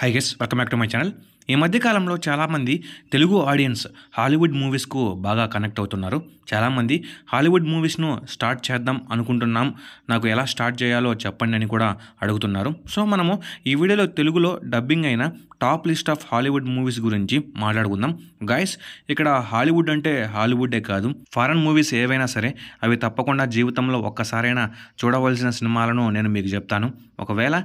High guess welcome back to my channel. ఈ మధ్య కాలంలో చాలామంది తెలుగు ఆడియన్స్ హాలీవుడ్ మూవీస్కు బాగా కనెక్ట్ అవుతున్నారు. చాలామంది హాలీవుడ్ మూవీస్ను స్టార్ట్ చేద్దాం అనుకుంటున్నాం, నాకు ఎలా స్టార్ట్ చేయాలో చెప్పండి అని కూడా అడుగుతున్నారు. సో మనము ఈ వీడియోలో తెలుగులో డబ్బింగ్ అయిన top list of Hollywood movies గురించి మాట్లాడుకుందాం. గైస్, ఇక్కడ హాలీవుడ్ అంటే హాలీవుడ్డే కాదు, ఫారెన్ మూవీస్ ఏవైనా సరే అవి తప్పకుండా జీవితంలో ఒక్కసారైనా చూడవలసిన సినిమాలను నేను మీకు చెప్తాను. ఒకవేళ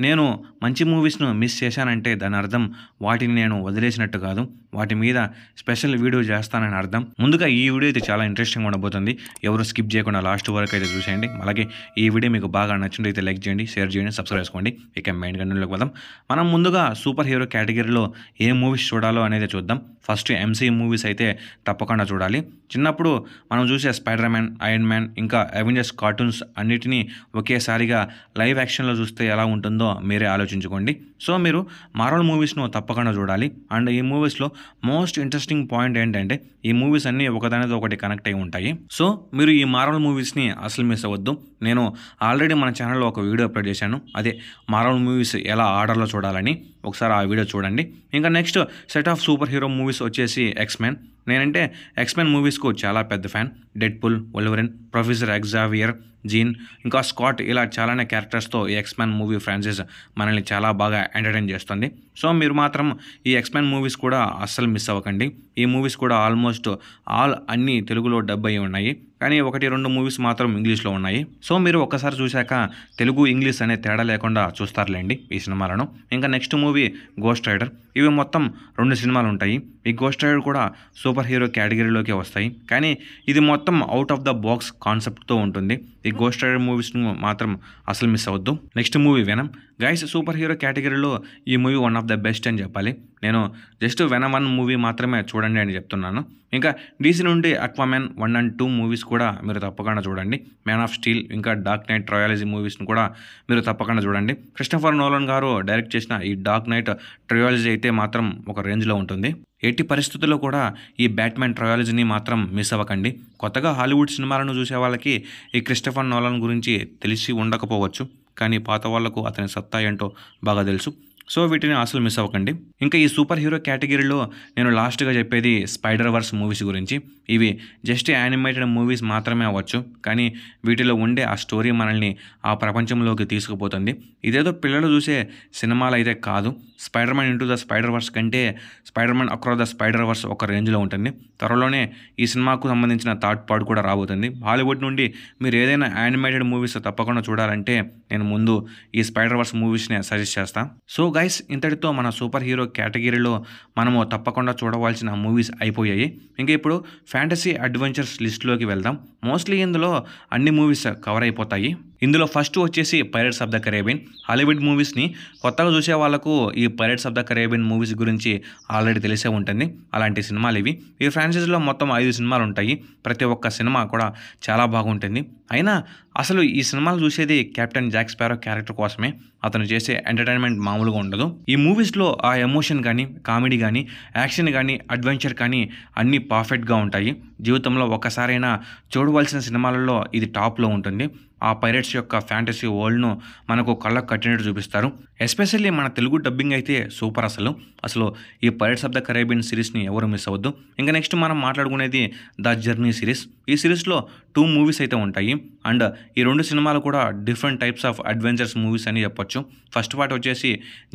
నేను మంచి మూవీస్ను మిస్ చేశానంటే దాని అర్థం వాటిని నేను వదిలేసినట్టు కాదు, వాటి మీద స్పెషల్ వీడియో చేస్తానని అర్థం. ముందుగా ఈ వీడియో అయితే చాలా ఇంట్రెస్టింగ్ ఉండబోతుంది, ఎవరు స్కిప్ చేయకుండా లాస్ట్ వరకు అయితే చూసేయండి. అలాగే ఈ వీడియో మీకు బాగా నచ్చినట్లయితే లైక్ చేయండి, షేర్ చేయండి, సబ్స్క్రైబ్ చేసుకోండి. ఇక మెయిన్ కంటెంట్లోకి పోదాం. మనం ముందుగా సూపర్ హీరో కేటగిరీలో ఏ మూవీస్ చూడాలో అనేది చూద్దాం. ఫస్ట్ ఎంసీయూ మూవీస్ అయితే తప్పకుండా చూడాలి. చిన్నప్పుడు మనం చూసే స్పైడర్ మ్యాన్, ఐరన్ మ్యాన్, ఇంకా అవెంజర్స్ కార్టూన్స్ అన్నిటినీ ఒకేసారిగా లైవ్ యాక్షన్లో చూస్తే ఎలా ఉంటుందో మీరే ఆలోచించుకోండి. సో మీరు మార్వెల్ మూవీస్ను తప్పకుండా చూడాలి. అండ్ ఈ మూవీస్లో మోస్ట్ ఇంట్రెస్టింగ్ పాయింట్ ఏంటంటే ఈ మూవీస్ అన్నీ ఒకదానితో ఒకటి కనెక్ట్ అయి ఉంటాయి. సో మీరు ఈ మార్వెల్ మూవీస్ని అసలు మిస్ అవ్వద్దు. నేను ఆల్రెడీ మన ఛానల్లో ఒక వీడియో అప్లోడ్ చేశాను, అదే మార్వెల్ మూవీస్ ఎలా ఆర్డర్లో చూడాలని. ఒకసారి ఆ వీడియో చూడండి. ఇంకా next set of super hero movies వచ్చేసి ఎక్స్మెన్. నేనంటే ఎక్స్మెన్ మూవీస్కు చాలా పెద్ద fan. Deadpool, Wolverine, professor ఎగ్జావియర్, gene, ఇంకా స్కాట్, ఇలా చాలానే క్యారెక్టర్స్తో ఈ ఎక్స్మెన్ మూవీ ఫ్రాంచైజ్ మనల్ని చాలా బాగా ఎంటర్టైన్ చేస్తుంది. సో మీరు మాత్రం ఈ ఎక్స్మెన్ మూవీస్ కూడా అస్సలు మిస్ అవ్వకండి. ఈ మూవీస్ కూడా ఆల్మోస్ట్ అన్నీ తెలుగులో డబ్ అయ్యి ఉన్నాయి, కానీ 1-2 మూవీస్ మాత్రం ఇంగ్లీష్లో ఉన్నాయి. సో మీరు ఒక్కసారి చూశాక తెలుగు ఇంగ్లీష్ అనే తేడా లేకుండా చూస్తారులేండి ఈ సినిమాలను. ఇంకా నెక్స్ట్ మూవీ గోస్ట్ రైడర్. ఇవి మొత్తం 2 సినిమాలు ఉంటాయి. ఈ గోస్ట్ రైడర్ కూడా సూపర్ హీరో కేటగిరీలోకి వస్తాయి, కానీ ఇది మొత్తం అవుట్ ఆఫ్ ద బాక్స్ కాన్సెప్ట్తో ఉంటుంది. ఈ గోస్ట్ రైడర్ మూవీస్ను మాత్రం అసలు మిస్ అవ్వద్దు. Next movie venom. Guys, super hero కేటగిరీలో ఈ movie one of the best అని చెప్పాలి. నేను జస్ట్ వెనమ్ 1 మూవీ మాత్రమే చూడండి అని చెప్తున్నాను. ఇంకా డీసీ నుండి అక్వామ్యాన్ 1 and 2 మూవీస్ కూడా మీరు తప్పకుండా చూడండి. మ్యాన్ ఆఫ్ స్టీల్, ఇంకా డార్క్ నైట్ ట్రయాలజీ మూవీస్ని కూడా మీరు తప్పకుండా చూడండి. క్రిస్టోఫర్ నోలన్ గారు డైరెక్ట్ చేసిన ఈ డార్క్ నైట్ ట్రయాలజీ అయితే మాత్రం ఒక రేంజ్లో ఉంటుంది. ఎట్టి పరిస్థితుల్లో కూడా ఈ బ్యాట్మ్యాన్ ట్రయాలజీని మాత్రం మిస్ అవ్వకండి. కొత్తగా హాలీవుడ్ సినిమాలను చూసే వాళ్ళకి ఈ క్రిస్టోఫర్ నోలన్ గురించి తెలిసి ఉండకపోవచ్చు, కానీ పాత వాళ్లకు అతని సత్తా ఏంటో బాగా తెలుసు. సో వీటిని అసలు మిస్ అవ్వకండి. ఇంకా ఈ సూపర్ హీరో కేటగిరీలో నేను లాస్ట్గా చెప్పేది స్పైడర్ వర్స్ మూవీస్ గురించి. ఇవి జస్ట్ యానిమేటెడ్ మూవీస్ మాత్రమే అవ్వచ్చు, కానీ వీటిలో ఉండే ఆ స్టోరీ మనల్ని ఆ ప్రపంచంలోకి తీసుకుపోతుంది. ఇదేదో పిల్లలు చూసే సినిమాలు అయితే కాదు. Spider Man into the Spider Verse కంటే Spider Man across the Spider Verse ఒక రేంజ్లో ఉంటుంది. త్వరలోనే ఈ సినిమాకు సంబంధించిన థర్డ్ పార్ట్ కూడా రాబోతుంది. హాలీవుడ్ నుండి మీరు ఏదైనా యానిమేటెడ్ మూవీస్ తప్పకుండా చూడాలంటే నేను ముందు ఈ స్పైడర్ వర్స్ మూవీస్ని సజెస్ట్ చేస్తాను. సో గైస్, ఇంతటితో మన సూపర్ హీరో కేటగిరీలో మనము తప్పకుండా చూడవలసిన మూవీస్ అయిపోయాయి. ఇంకా ఇప్పుడు ఫ్యాంటసీ అడ్వెంచర్స్ లిస్ట్లోకి వెళ్దాం. మోస్ట్లీ ఇందులో అన్ని మూవీస్ కవర్ అయిపోతాయి. ఇందులో ఫస్ట్ వచ్చేసి Pirates of the Caribbean. Hollywood మూవీస్ని కొత్తగా చూసే వాళ్ళకు ఈ Pirates of the Caribbean movies గురించి ఆల్రెడీ తెలిసే ఉంటుంది. అలాంటి సినిమాలు ఇవి. ఈ ఫ్రాంచైజీలో మొత్తం 5 సినిమాలు ఉంటాయి. ప్రతి ఒక్క సినిమా కూడా చాలా బాగుంటుంది. అయినా అసలు ఈ సినిమాలు చూసేది కెప్టెన్ జాక్ స్పారో క్యారెక్టర్ కోసమే. అతను చేసే ఎంటర్టైన్మెంట్ మామూలుగా ఉండదు. ఈ మూవీస్లో ఆ ఎమోషన్ కానీ, కామెడీ కానీ, యాక్షన్ కానీ, అడ్వెంచర్ కానీ అన్నీ పర్ఫెక్ట్గా ఉంటాయి. జీవితంలో ఒక్కసారైనా చూడవలసిన సినిమాలలో ఇది టాప్లో ఉంటుంది. ఆ పైరేట్స్ యొక్క ఫ్యాంటసీ వరల్డ్ను మనకు కళ్ళకు కట్టినట్టు చూపిస్తారు. ఎస్పెషల్లీ మన తెలుగు డబ్బింగ్ అయితే సూపర్. అసలు ఈ పైరేట్స్ ఆఫ్ ద కరేబియన్ సిరీస్ని ఎవరు మిస్ అవ్వద్దు. ఇంకా నెక్స్ట్ మనం మాట్లాడుకునేది ద జర్నీ సిరీస్. ఈ సిరీస్లో 2 మూవీస్ అయితే ఉంటాయి. అండ్ ఈ 2 సినిమాలు కూడా different types of adventures movies అని చెప్పొచ్చు. ఫస్ట్ పార్ట్ వచ్చేసి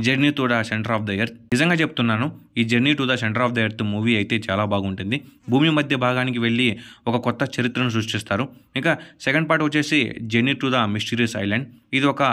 journey to the centre of the earth. నిజంగా చెప్తున్నాను, ఈ journey to the centre of the earth movie అయితే చాలా బాగుంటుంది. భూమి మధ్య భాగానికి వెళ్ళి ఒక కొత్త చరిత్రను సృష్టిస్తారు. ఇంకా సెకండ్ పార్ట్ వచ్చేసి journey to the mysterious island. ఇది ఒక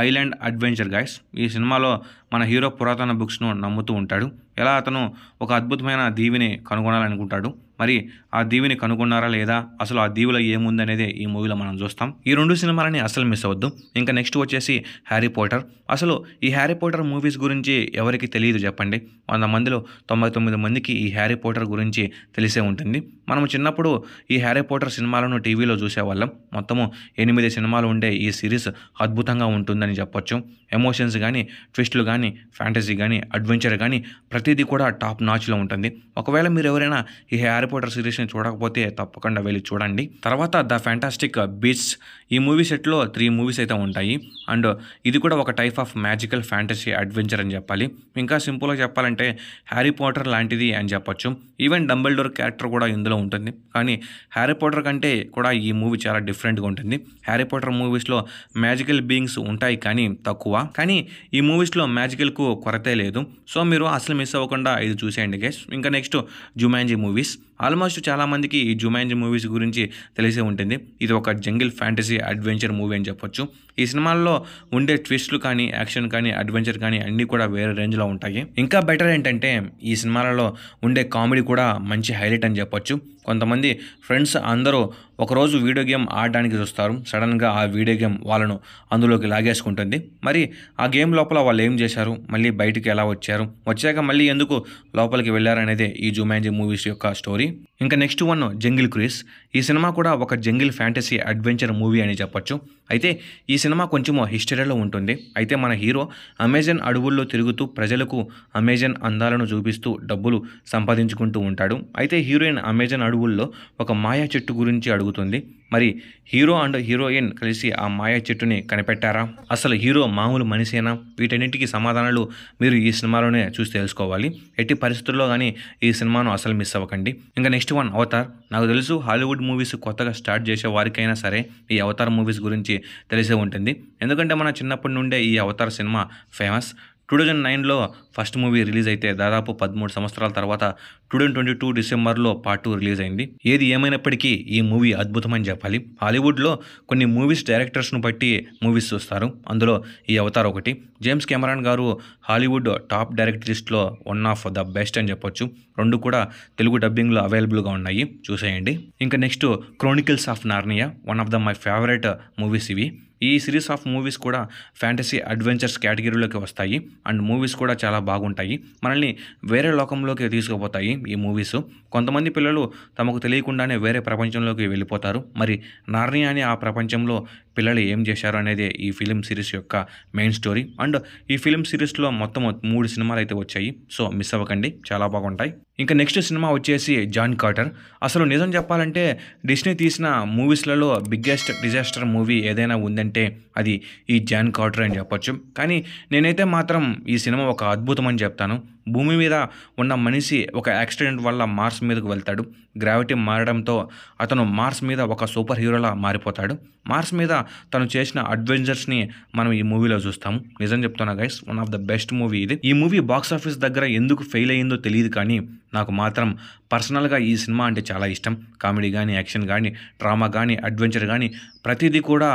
ఐలాండ్ అడ్వెంచర్ గైస్. ఈ సినిమాలో మన హీరో పురాతన బుక్స్ను నమ్ముతూ ఉంటాడు. ఎలా అతను ఒక అద్భుతమైన దీవిని కనుగొనాలనుకుంటాడు. మరి ఆ దీవిని కనుగొన్నారా లేదా, అసలు ఆ దీవిలో ఏముందనేదే ఈ మూవీలో మనం చూస్తాం. ఈ 2 సినిమాలని అసలు మిస్ అవ్వద్దు. ఇంకా నెక్స్ట్ వచ్చేసి హ్యారీ పాటర్. అసలు ఈ హ్యారీ పాటర్ మూవీస్ గురించి ఎవరికి తెలియదు చెప్పండి? 100 మందిలో 99 మందికి ఈ హ్యారీ పాటర్ గురించి తెలిసే ఉంటుంది. మనం చిన్నప్పుడు ఈ హ్యారీ పాటర్ సినిమాలను టీవీలో చూసేవాళ్ళం. మొత్తము 8 సినిమాలు ఉండే ఈ సిరీస్ అద్భుతంగా ఉంటుందని చెప్పొచ్చు. ఎమోషన్స్ కానీ, ట్విస్టులు కానీ, ఫ్యాంటసీ కానీ, అడ్వెంచర్ కానీ ప్రతిదీ కూడా టాప్ నాచ్లో ఉంటుంది. ఒకవేళ మీరు ఎవరైనా ఈ హ్యారీ హ్యారీ పాటర్ సిరీస్ని చూడకపోతే తప్పకుండా వెళ్ళి చూడండి. తర్వాత ద ఫ్యాంటాస్టిక్ బీస్ట్స్ ఈ మూవీ సెట్లో 3 మూవీస్ అయితే ఉంటాయి. అండ్ ఇది కూడా ఒక type of magical fantasy adventure అని చెప్పాలి. ఇంకా సింపుల్గా చెప్పాలంటే హ్యారీ పాటర్ లాంటిది అని చెప్పొచ్చు. ఈవెన్ డంబెల్డోర్ క్యారెక్టర్ కూడా ఇందులో ఉంటుంది. కానీ హ్యారీ పాటర్ కంటే కూడా ఈ మూవీ చాలా డిఫరెంట్గా ఉంటుంది. హ్యారీ పాటర్ మూవీస్లో మ్యాజికల్ బీయింగ్స్ ఉంటాయి కానీ తక్కువ. కానీ ఈ మూవీస్లో మ్యాజికల్కు కొరతే లేదు. సో మీరు అసలు మిస్ అవ్వకుండా ఇది చూసేయండి గైస్. ఇంకా నెక్స్ట్ జుమాంజీ మూవీస్. ఆల్మోస్ట్ చాలామందికి ఈ జుమాంజీ మూవీస్ గురించి తెలిసే ఉంటుంది. ఇది ఒక జంగిల్ ఫ్యాంటసీ అడ్వెంచర్ మూవీ అని చెప్పొచ్చు. ఈ సినిమాల్లో ఉండే ట్విస్ట్లు కానీ, యాక్షన్ కానీ, అడ్వెంచర్ కానీ అన్నీ కూడా వేరే రేంజ్లో ఉంటాయి. ఇంకా బెటర్ ఏంటంటే ఈ సినిమాలలో ఉండే కామెడీ కూడా మంచి హైలైట్ అని చెప్పొచ్చు. కొంతమంది ఫ్రెండ్స్ అందరూ ఒకరోజు వీడియో గేమ్ ఆడడానికి చూస్తారు. సడన్గా ఆ వీడియో గేమ్ వాళ్ళను అందులోకి లాగేసుకుంటుంది. మరి ఆ గేమ్ లోపల వాళ్ళు ఏం చేశారు, మళ్ళీ బయటికి ఎలా వచ్చాక మళ్ళీ ఎందుకు లోపలికి వెళ్ళారనేదే ఈ జుమాంజీ మూవీస్ యొక్క స్టోరీ. ఇంకా నెక్స్ట్ వన్ జంగిల్ క్రూయిజ్. ఈ సినిమా కూడా ఒక జంగిల్ ఫ్యాంటసీ అడ్వెంచర్ మూవీ అని చెప్పొచ్చు. అయితే ఈ సినిమా కొంచెం హిస్టరీలో ఉంటుంది. అయితే మన హీరో అమెజాన్ అడవుల్లో తిరుగుతూ ప్రజలకు అమెజాన్ అందాలను చూపిస్తూ డబ్బులు సంపాదించుకుంటూ ఉంటాడు. అయితే హీరోయిన్ అమెజాన్ అడవుల్లో ఒక మాయా చెట్టు గురించి అడుగుతుంది. మరి హీరో అండ్ హీరోయిన్ కలిసి ఆ మాయా చెట్టుని కనిపెట్టారా? అసలు హీరో మామూలు మనిషేనా? వీటన్నింటికి సమాధానాలు మీరు ఈ సినిమాలోనే చూసి తెలుసుకోవాలి. ఎట్టి పరిస్థితుల్లో కానీ ఈ సినిమాను అసలు మిస్ అవ్వకండి. ఇంకా నెక్స్ట్ వన్ అవతార్. నాకు తెలుసు హాలీవుడ్ మూవీస్ కొత్తగా స్టార్ట్ చేసే వారికైనా సరే ఈ అవతార్ మూవీస్ గురించి తెలిసే ఉంటుంది. ఎందుకంటే మన చిన్నప్పటి నుండే ఈ అవతార్ సినిమా ఫేమస్. 2009లో ఫస్ట్ మూవీ రిలీజ్ అయితే దాదాపు 13 సంవత్సరాల తర్వాత 2022 డిసెంబర్లో పార్ట్ 2 రిలీజ్ అయింది. ఏది ఏమైనప్పటికీ ఈ మూవీ అద్భుతమని చెప్పాలి. హాలీవుడ్లో కొన్ని మూవీస్ డైరెక్టర్స్ను బట్టి మూవీస్ చూస్తారు. అందులో ఈ అవతార్ ఒకటి. జేమ్స్ కెమెరాన్ గారు హాలీవుడ్ టాప్ డైరెక్టర్ లిస్ట్లో వన్ ఆఫ్ ద బెస్ట్ అని చెప్పొచ్చు. 2 కూడా తెలుగు డబ్బింగ్లో అవైలబుల్గా ఉన్నాయి, చూసేయండి. ఇంకా next Chronicles of Narnia, one of the my favourite movies ఇవి. ఈ సిరీస్ ఆఫ్ మూవీస్ కూడా ఫ్యాంటసీ అడ్వెంచర్స్ కేటగిరీలోకి వస్తాయి. అండ్ మూవీస్ కూడా చాలా బాగుంటాయి. మనల్ని వేరే లోకంలోకి తీసుకుపోతాయి ఈ మూవీస్. కొంతమంది పిల్లలు తమకు తెలియకుండానే వేరే ప్రపంచంలోకి వెళ్ళిపోతారు. మరి నార్నియా అనే ఆ ప్రపంచంలో పిల్లలు ఏం చేశారు అనేది ఈ ఫిలిం సిరీస్ యొక్క మెయిన్ స్టోరీ. అండ్ ఈ ఫిలిం సిరీస్లో మొత్తం 3 సినిమాలు అయితే వచ్చాయి. సో మిస్ అవ్వకండి, చాలా బాగుంటాయి. ఇంకా నెక్స్ట్ సినిమా వచ్చేసి జాన్ కార్టర్. అసలు నిజం చెప్పాలంటే డిస్నీ తీసిన మూవీస్లలో బిగ్గెస్ట్ డిజాస్టర్ మూవీ ఏదైనా ఉందంటే అది ఈ జాన్ కార్టర్ అని చెప్పొచ్చు. కానీ నేనైతే మాత్రం ఈ సినిమా ఒక అద్భుతం అని చెప్తాను. భూమి మీద ఉన్న మనిషి ఒక యాక్సిడెంట్ వల్ల మార్స్ మీదకు వెళ్తాడు. గ్రావిటీ మారడంతో అతను మార్స్ మీద ఒక సూపర్ హీరోలా మారిపోతాడు. మార్స్ మీద తను చేసిన అడ్వెంచర్స్ని మనం ఈ మూవీలో చూస్తాము. నిజం చెప్తున్నా guys, one of the best movie ఇది. ఈ మూవీ బాక్స్ ఆఫీస్ దగ్గర ఎందుకు ఫెయిల్ అయ్యిందో తెలియదు, కానీ నాకు మాత్రం పర్సనల్గా ఈ సినిమా అంటే చాలా ఇష్టం. కామెడీ కానీ, యాక్షన్ కానీ, డ్రామా కానీ, అడ్వెంచర్ కానీ ప్రతిదీ కూడా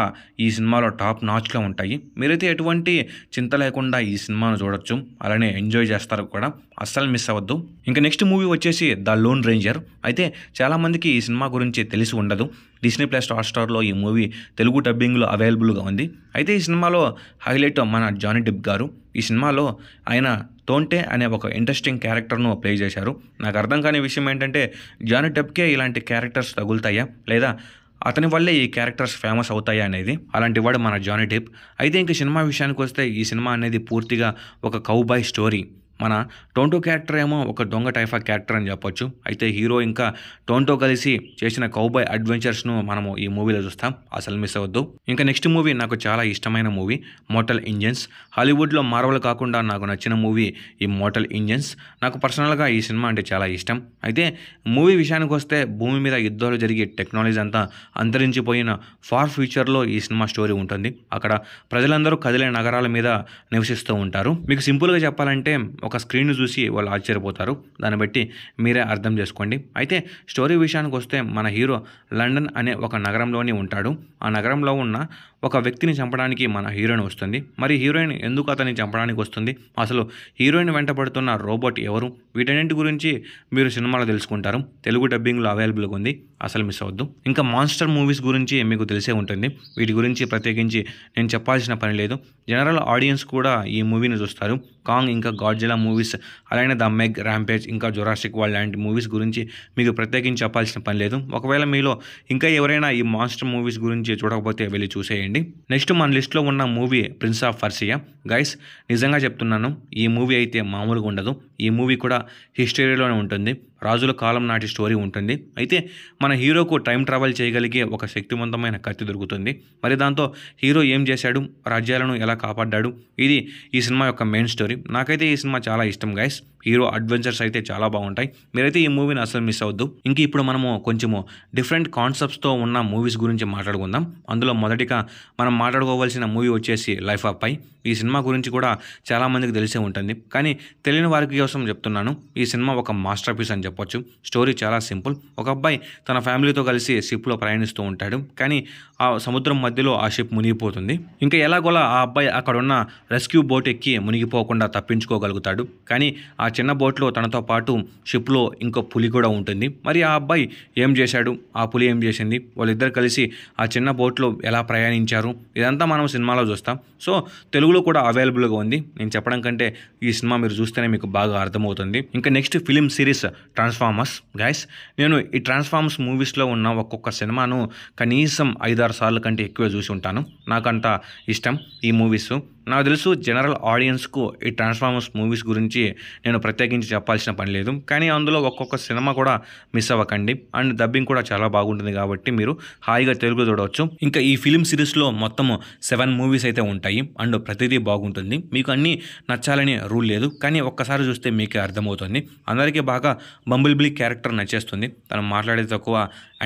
ఈ సినిమాలో టాప్ నాచ్లో ఉంటాయి. మీరైతే ఎటువంటి చింత లేకుండా ఈ సినిమాను చూడొచ్చు, అలానే ఎంజాయ్ చేస్తారు కూడా. అస్సలు మిస్ అవ్వద్దు. ఇంకా నెక్స్ట్ మూవీ వచ్చేసి ద లోన్ రేంజర్. అయితే చాలామందికి ఈ సినిమా గురించి తెలిసి ఉండదు. డిస్నీ ప్లస్ హాట్‌స్టార్లో ఈ మూవీ తెలుగు డబ్బింగ్లో అవైలబుల్గా ఉంది. అయితే ఈ సినిమాలో హైలైట్ మన జానీ డెప్ గారు. ఈ సినిమాలో ఆయన తోంటే అనే ఒక ఇంట్రెస్టింగ్ క్యారెక్టర్ను ప్లే చేశారు. నాకు అర్థం కాని విషయం ఏంటంటే జానీ డెప్కే ఇలాంటి క్యారెక్టర్స్ తగులుతాయా, లేదా అతని వల్లే ఈ క్యారెక్టర్స్ ఫేమస్ అవుతాయా అనేది. అలాంటి వాడు మన జానీ డెప్. అయితే ఇంక సినిమా విషయానికి వస్తే ఈ సినిమా అనేది పూర్తిగా ఒక కౌబాయ్ స్టోరీ. మన టోంటో క్యారెక్టర్ ఏమో ఒక దొంగ టైప్ ఆఫ్ క్యారెక్టర్ అని చెప్పొచ్చు. అయితే హీరో ఇంకా టోంటో కలిసి చేసిన కౌబాయ్ అడ్వెంచర్స్ను మనము ఈ మూవీలో చూస్తాం. అసలు మిస్ అవ్వద్దు. ఇంకా నెక్స్ట్ మూవీ నాకు చాలా ఇష్టమైన మూవీ మోర్టల్ ఇంజన్స్. హాలీవుడ్లో మార్వెల్ కాకుండా నాకు నచ్చిన మూవీ ఈ మోర్టల్ ఇంజన్స్. నాకు పర్సనల్గా ఈ సినిమా అంటే చాలా ఇష్టం. అయితే మూవీ విషయానికి వస్తే భూమి మీద యుద్ధాలు జరిగే టెక్నాలజీ అంతా అంతరించిపోయిన ఫార్ ఫ్యూచర్లో ఈ సినిమా స్టోరీ ఉంటుంది. అక్కడ ప్రజలందరూ కదిలే నగరాల మీద నివసిస్తూ ఉంటారు. మీకు సింపుల్గా చెప్పాలంటే ఒక స్క్రీన్ చూసి వాళ్ళు ఆశ్చర్యపోతారు. దాన్ని బట్టి మీరే అర్థం చేసుకోండి. అయితే స్టోరీ విషయానికి వస్తే మన హీరో లండన్ అనే ఒక నగరంలోనే ఉంటాడు. ఆ నగరంలో ఉన్న ఒక వ్యక్తిని చంపడానికి మన హీరోయిన్ వస్తుంది. మరి హీరోయిన్ ఎందుకు అతన్ని చంపడానికి వస్తుంది, అసలు హీరోయిన్ వెంట పడుతున్న రోబోట్ ఎవరు, వీటన్నింటి గురించి మీరు సినిమాలో తెలుసుకుంటారు. తెలుగు డబ్బింగ్లో అవైలబుల్గా ఉంది, అసలు మిస్ అవ్వద్దు. ఇంకా మాన్స్టర్ మూవీస్ గురించి మీకు తెలిసే ఉంటుంది. వీటి గురించి ప్రత్యేకించి నేను చెప్పాల్సిన పని లేదు. జనరల్ ఆడియన్స్ కూడా ఈ మూవీని చూస్తారు. కాంగ్ ఇంకా గాడ్జిలా మూవీస్, అలానే ద మెగ్, ర్యాంపేజ్, ఇంకా జురాసిక్ వరల్డ్ లాంటి మూవీస్ గురించి మీకు ప్రత్యేకించి చెప్పాల్సిన పని లేదు. ఒకవేళ మీలో ఇంకా ఎవరైనా ఈ మాన్స్టర్ మూవీస్ గురించి చూడకపోతే వెళ్ళి చూసేయండి. నెక్స్ట్ మన లిస్ట్లో ఉన్న movie prince of Persia. Guys నిజంగా చెప్తున్నాను, ఈ మూవీ అయితే మామూలుగా ఉండదు. ఈ మూవీ కూడా హిస్టరీలోనే ఉంటుంది. రాజుల కాలం నాటి స్టోరీ ఉంటుంది. అయితే మన హీరోకు టైం ట్రావెల్ చేయగలిగే ఒక శక్తివంతమైన కత్తి దొరుకుతుంది. మరి దాంతో హీరో ఏం చేశాడు, రాజ్యాలను ఎలా కాపాడ్డాడు, ఇది ఈ సినిమా యొక్క మెయిన్ స్టోరీ. నాకైతే ఈ సినిమా చాలా ఇష్టం గైస్. హీరో అడ్వెంచర్స్ అయితే చాలా బాగుంటాయి. మీరైతే ఈ మూవీని అసలు మిస్ అవ్వద్దు. ఇంక ఇప్పుడు మనము కొంచెము డిఫరెంట్ కాన్సెప్ట్స్తో ఉన్న మూవీస్ గురించి మాట్లాడుకుందాం. అందులో మొదటిగా మనం మాట్లాడుకోవాల్సిన మూవీ వచ్చేసి లైఫ్ ఆఫ్ పై. ఈ సినిమా గురించి కూడా చాలామందికి తెలిసే ఉంటుంది, కానీ తెలియని వారికి కోసం చెప్తున్నాను. ఈ సినిమా ఒక మాస్టర్ పీస్ అని చెప్పొచ్చు. స్టోరీ చాలా సింపుల్. ఒక అబ్బాయి తన ఫ్యామిలీతో కలిసి షిప్లో ప్రయాణిస్తూ ఉంటాడు, కానీ ఆ సముద్రం మధ్యలో ఆ షిప్ మునిగిపోతుంది. ఇంకా ఎలాగోలా ఆ అబ్బాయి అక్కడ ఉన్న రెస్క్యూ బోట్ ఎక్కి మునిగిపోకుండా తప్పించుకోగలుగుతాడు. కానీ ఆ చిన్న బోట్లో తనతో పాటు షిప్లో ఇంకో పులి కూడా ఉంటుంది. మరి ఆ అబ్బాయి ఏం చేశాడు, ఆ పులి ఏం చేసింది, వాళ్ళిద్దరు కలిసి ఆ చిన్న బోట్లో ఎలా ప్రయాణించారు, ఇదంతా మనం సినిమాలో చూస్తాం. సో తెలుగులో కూడా అవైలబుల్గా ఉంది. నేను చెప్పడం కంటే ఈ సినిమా మీరు చూస్తేనే మీకు బాగా అర్థమవుతుంది. ఇంకా next film series transformers. Guys, నేను ఈ ట్రాన్స్ఫార్మర్స్ మూవీస్లో ఉన్న ఒక్కొక్క సినిమాను కనీసం 5-6 సార్లు కంటే ఎక్కువ చూసి ఉంటాను. నాకంత ఇష్టం ఈ మూవీస్. నాకు తెలుసు జనరల్ ఆడియన్స్కు ఈ ట్రాన్స్ఫార్మర్స్ మూవీస్ గురించి నేను ప్రత్యేకించి చెప్పాల్సిన పని లేదు, కానీ అందులో ఒక్కొక్క సినిమా కూడా మిస్ అవ్వకండి. అండ్ డబ్బింగ్ కూడా చాలా బాగుంటుంది కాబట్టి మీరు హాయిగా తెలుగు చూడవచ్చు. ఇంకా ఈ ఫిలిం సిరీస్లో మొత్తము 7 మూవీస్ అయితే ఉంటాయి. అండ్ ప్రతిదీ బాగుంటుంది. మీకు అన్నీ నచ్చాలని రూల్ లేదు, కానీ ఒక్కసారి చూస్తే మీకే అర్థమవుతుంది. అందరికీ బాగా బంబుల్ బీ క్యారెక్టర్ నచ్చేస్తుంది. తను మాట్లాడేది తక్కువ,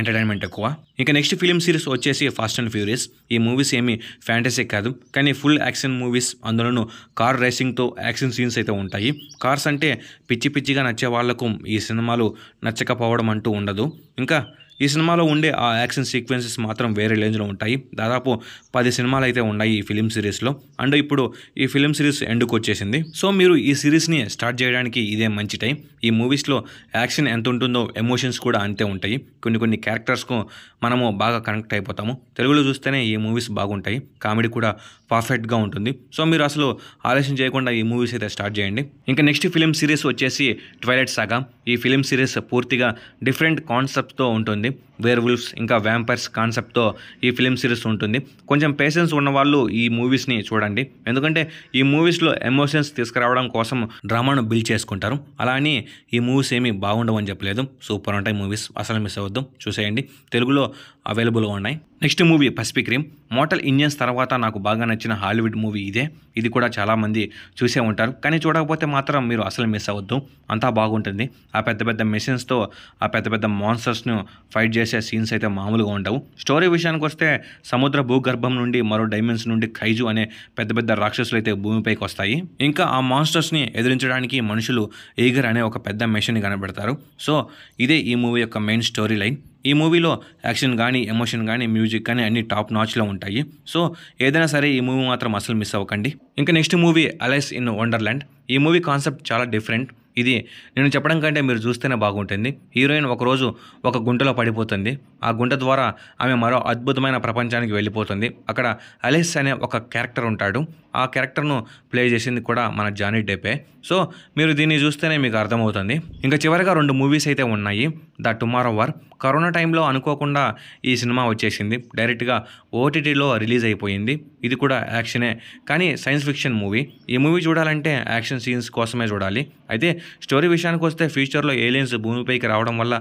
ఎంటర్టైన్మెంట్ ఎక్కువ. ఇక నెక్స్ట్ ఫిలిం సిరీస్ వచ్చేసి ఫాస్ట్ అండ్ ఫ్యూరియస్. ఈ మూవీస్ ఏమీ ఫ్యాంటసీ కాదు, కానీ ఫుల్ యాక్షన్ మూవీస్. అందులోనూ కార్ రేసింగ్తో యాక్షన్ సీన్స్ అయితే ఉంటాయి. కార్స్ అంటే పిచ్చి పిచ్చిగా నచ్చే వాళ్లకు ఈ సినిమాలు నచ్చకపోవడం అంటూ ఉండదు. ఇంకా ఈ సినిమాలో ఉండే ఆ యాక్షన్ సీక్వెన్సెస్ మాత్రం వేరే రేంజ్లో ఉంటాయి. దాదాపు 10 సినిమాలు అయితే ఉన్నాయి ఈ ఫిలిం సిరీస్లో. అండ్ ఇప్పుడు ఈ ఫిలిం సిరీస్ ఎండుకు వచ్చేసింది. సో మీరు ఈ సిరీస్ని స్టార్ట్ చేయడానికి ఇదే మంచి టైం. ఈ మూవీస్లో యాక్షన్ ఎంత ఉంటుందో ఎమోషన్స్ కూడా అంతే ఉంటాయి. కొన్ని క్యారెక్టర్స్కు మనము బాగా కనెక్ట్ అయిపోతాము. తెలుగులో చూస్తేనే ఈ మూవీస్ బాగుంటాయి. కామెడీ కూడా పర్ఫెక్ట్గా ఉంటుంది. సో మీరు అసలు ఆలస్యం చేయకుండా ఈ మూవీస్ అయితే స్టార్ట్ చేయండి. ఇంకా నెక్స్ట్ ఫిలిం సిరీస్ వచ్చేసి ట్వైలైట్ సాగా. ఈ ఫిలిం సిరీస్ పూర్తిగా డిఫరెంట్ కాన్సెప్ట్తో ఉంటుంది. వేర్ వుల్ఫ్స్ ఇంకా వ్యాంపైర్స్ కాన్సెప్ట్తో ఈ ఫిలిం సిరీస్ ఉంటుంది. కొంచెం పేషెన్స్ ఉన్నవాళ్ళు ఈ మూవీస్ని చూడండి, ఎందుకంటే ఈ మూవీస్లో ఎమోషన్స్ తీసుకురావడం కోసం డ్రామాను బిల్డ్ చేసుకుంటారు. అలా అని ఈ మూవీస్ ఏమీ బాగుండవని చెప్పలేదు. సూపర్ ఉంటాయి మూవీస్, అసలు మిస్ అవ్వద్దు, చూసేయండి. తెలుగులో అవైలబుల్గా ఉన్నాయి. Next movie Pacific rim. Mortal engines తర్వాత నాకు బాగా నచ్చిన హాలీవుడ్ మూవీ ఇదే. ఇది కూడా చాలామంది చూసే ఉంటారు, కానీ చూడకపోతే మాత్రం మీరు అసలు మిస్ అవ్వద్దు. అంతా బాగుంటుంది. ఆ పెద్ద మెషిన్స్తో ఆ పెద్ద మాన్స్టర్స్ను ఫైట్ చేసే సీన్స్ అయితే మామూలుగా ఉండవు. స్టోరీ విషయానికి వస్తే సముద్ర భూగర్భం నుండి మరో డైమెన్షన్ నుండి ఖైజు అనే పెద్ద రాక్షసులు అయితే భూమిపైకి వస్తాయి. ఇంకా ఆ మాన్స్టర్స్ని ఎదిరించడానికి మనుషులు ఈగర్ అనే ఒక పెద్ద మెషిన్ కనబెడతారు. సో ఇదే ఈ మూవీ యొక్క మెయిన్ స్టోరీ లైన్. ఈ మూవీలో యాక్షన్ కానీ, ఎమోషన్ కానీ, మ్యూజిక్ కానీ అన్ని టాప్ నాచ్లో ఉంటాయి. సో ఏదైనా సరే ఈ మూవీ మాత్రం అసలు మిస్ అవ్వకండి. ఇంకా next movie Alice in Wonderland. ఈ మూవీ కాన్సెప్ట్ చాలా డిఫరెంట్. ఇది నేను చెప్పడం కంటే మీరు చూస్తేనే బాగుంటుంది. హీరోయిన్ ఒకరోజు ఒక గుంటలో పడిపోతుంది. ఆ గుంట ద్వారా ఆమె మరో అద్భుతమైన ప్రపంచానికి వెళ్ళిపోతుంది. అక్కడ అలైస్ అనే ఒక క్యారెక్టర్ ఉంటాడు. ఆ క్యారెక్టర్ను ప్లే చేసింది కూడా మన జానీ డెప్పే. సో మీరు దీన్ని చూస్తేనే మీకు అర్థమవుతుంది. ఇంకా చివరిగా 2 మూవీస్ అయితే ఉన్నాయి. The tomorrow war. కరోనా టైంలో అనుకోకుండా ఈ సినిమా వచ్చేసింది. డైరెక్ట్గా ఓటీటీలో రిలీజ్ అయిపోయింది. ఇది కూడా యాక్షనే, కానీ సైన్స్ ఫిక్షన్ మూవీ. ఈ మూవీ చూడాలంటే యాక్షన్ సీన్స్ కోసమే చూడాలి. అయితే స్టోరీ విషయానికి వస్తే ఫ్యూచర్లో ఏలియన్స్ భూమిపైకి రావడం వల్ల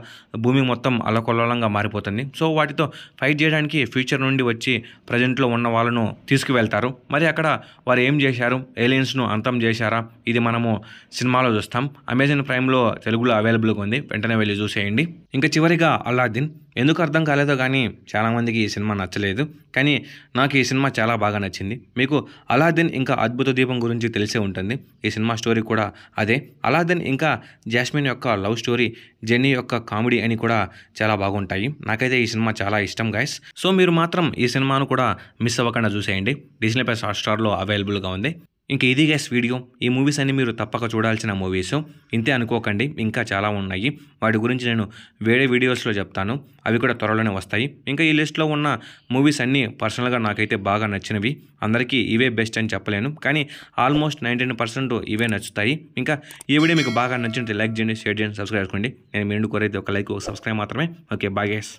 భూమి మొత్తం అల్లకొల్లోలంగా మారిపోతుంది. సో వాటితో ఫైట్ చేయడానికి ఫ్యూచర్ నుండి వచ్చి ప్రజెంట్లో ఉన్న వాళ్ళను తీసుకువెళ్తారు. మరి అక్కడ వారు ఏం చేశారు, ఏలియన్స్ను అంతం చేశారా, ఇది మనము సినిమాలో చూస్తాం. అమెజాన్ ప్రైమ్లో తెలుగులో అవైలబుల్గా ఉంది, వెంటనే వెళ్ళి చూసేయండి. ఇంకా చివరిగా అల్లాద్దీన్. ఎందుకు అర్థం కాలేదో కానీ చాలామందికి ఈ సినిమా నచ్చలేదు, కానీ నాకు ఈ సినిమా చాలా బాగా నచ్చింది. మీకు అల్లాద్దీన్ ఇంకా అద్భుత దీపం గురించి తెలిసే ఉంటుంది. ఈ సినిమా స్టోరీ కూడా అదే. అల్లాద్దీన్ ఇంకా జాస్మిన్ యొక్క లవ్ స్టోరీ, జెన్నీ యొక్క కామెడీ అని కూడా చాలా బాగుంటాయి. నాకైతే ఈ సినిమా చాలా ఇష్టం గైస్. సో మీరు మాత్రం ఈ సినిమాను కూడా మిస్ అవ్వకుండా చూసేయండి. డిస్నీ ప్లస్ హాట్‌స్టార్లో అవైలబుల్గా ఉంది. ఇంకా ఇది గైస్ వీడియో. ఈ మూవీస్ అన్ని మీరు తప్పక చూడాల్సిన మూవీస్. ఇంతే అనుకోకండి, ఇంకా చాలా ఉన్నాయి. వాటి గురించి నేను వేరే వీడియోస్లో చెప్తాను, అవి కూడా త్వరలోనే వస్తాయి. ఇంకా ఈ లిస్ట్లో ఉన్న మూవీస్ అన్నీ పర్సనల్గా నాకైతే బాగా నచ్చినవి. అందరికీ ఇవే బెస్ట్ అని చెప్పలేను, కానీ ఆల్మోస్ట్ 99% ఇవే నచ్చుతాయి. ఇంకా ఈ వీడియో మీకు బాగా నచ్చినట్టు లైక్ చేయండి, షేర్ చేయండి, సబ్స్క్రైబ్ చేసుకోండి. నేను మీ నుండి కోరేది ఒక లైక్, ఒక సబ్స్క్రైబ్ మాత్రమే. Okay, bye guys.